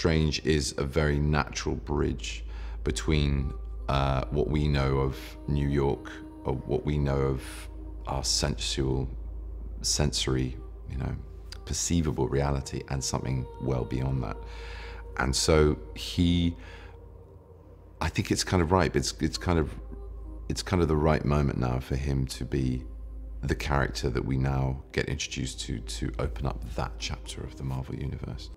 Strange is a very natural bridge between what we know of New York, or what we know of our sensual, sensory, perceivable reality, and something well beyond that. And so I think it's kind of ripe. It's kind of the right moment now for him to be the character that we now get introduced to open up that chapter of the Marvel Universe.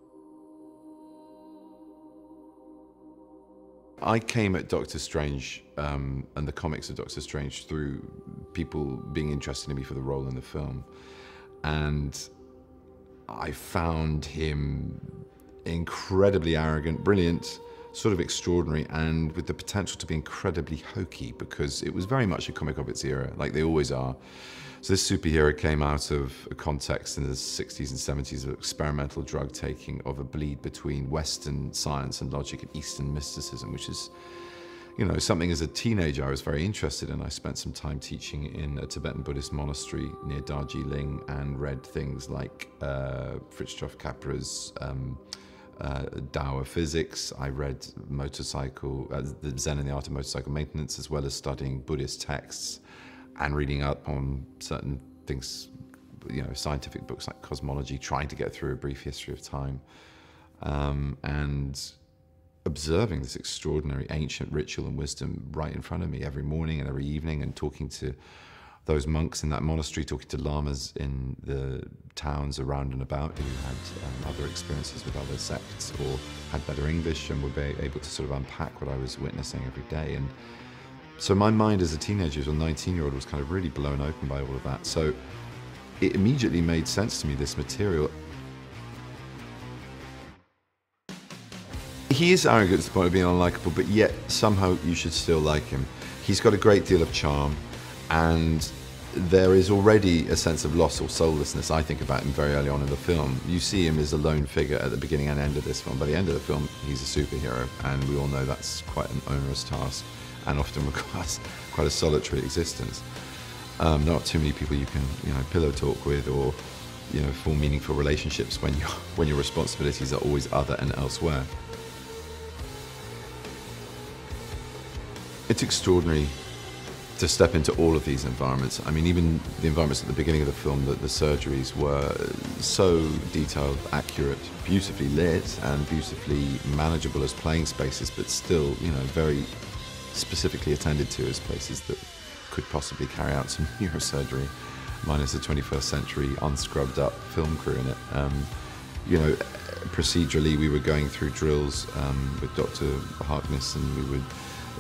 I came at Doctor Strange and the comics of Doctor Strange through people being interested in me for the role in the film. And I found him incredibly arrogant, brilliant, sort of extraordinary, and with the potential to be incredibly hokey, because it was very much a comic of its era, like they always are. So this superhero came out of a context in the 60s and 70s of experimental drug taking, of a bleed between Western science and logic and Eastern mysticism, which is, something as a teenager I was very interested in. I spent some time teaching in a Tibetan Buddhist monastery near Darjeeling and read things like Fritjof Capra's Tao of Physics. I read the Zen and the Art of Motorcycle Maintenance, as well as studying Buddhist texts and reading up on certain things, scientific books like cosmology, trying to get through A Brief History of Time, and observing this extraordinary ancient ritual and wisdom right in front of me every morning and every evening, and talking to those monks in that monastery, talking to lamas in the towns around and about who had other experiences with other sects or had better English and were able to sort of unpack what I was witnessing every day. And so my mind as a teenager, as a 19-year-old, was kind of really blown open by all of that. So it immediately made sense to me, this material. He is arrogant to the point of being unlikable, but yet somehow you should still like him. He's got a great deal of charm, and there is already a sense of loss or soullessness, I think, about him very early on in the film. You see him as a lone figure at the beginning and end of this film. By the end of the film, he's a superhero, and we all know that's quite an onerous task and often requires quite a solitary existence. Not too many people you can, pillow talk with, or, form meaningful relationships when your responsibilities are always other and elsewhere. It's extraordinary to step into all of these environments. I mean, even the environments at the beginning of the film, the surgeries were so detailed, accurate, beautifully lit, and beautifully manageable as playing spaces, but still, very specifically attended to as places that could possibly carry out some neurosurgery, minus the 21st century unscrubbed up film crew in it. Procedurally, we were going through drills with Dr. Harkness, and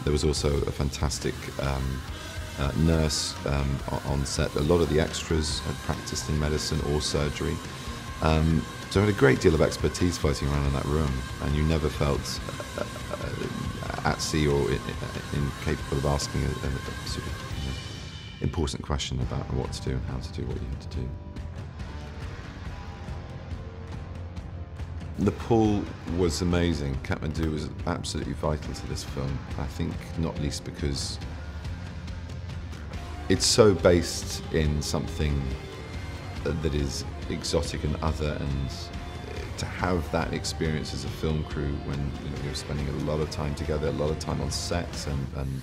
there was also a fantastic nurse on set. A lot of the extras had practiced in medicine or surgery. So I had a great deal of expertise floating around in that room, and you never felt at sea or incapable of asking a sort of important question about what to do and how to do what you had to do. Nepal was amazing. Kathmandu was absolutely vital to this film. I think not least because it's so based in something that is exotic and other, and to have that experience as a film crew when you're spending a lot of time together, a lot of time on sets and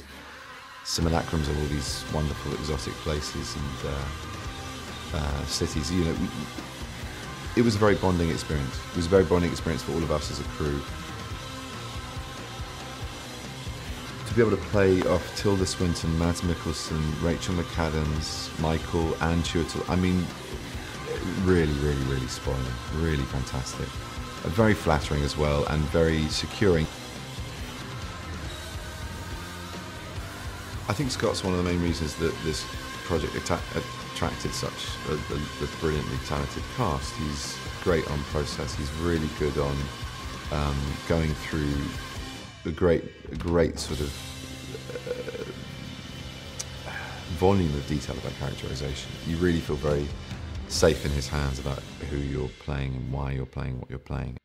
simulacrums of all these wonderful exotic places and cities. It was a very bonding experience. It was a very bonding experience for all of us as a crew. To be able to play off Tilda Swinton, Mads Mikkelsen, Rachel McAdams, Michael, and Chiwetel, I mean, really, really, really spoiling. Really fantastic. Very flattering as well, and very securing. I think Scott's one of the main reasons that this project attracted such a brilliantly talented cast. He's great on process. He's really good on going through a great sort of volume of detail about characterization. You really feel very safe in his hands about who you're playing and why you're playing what you're playing.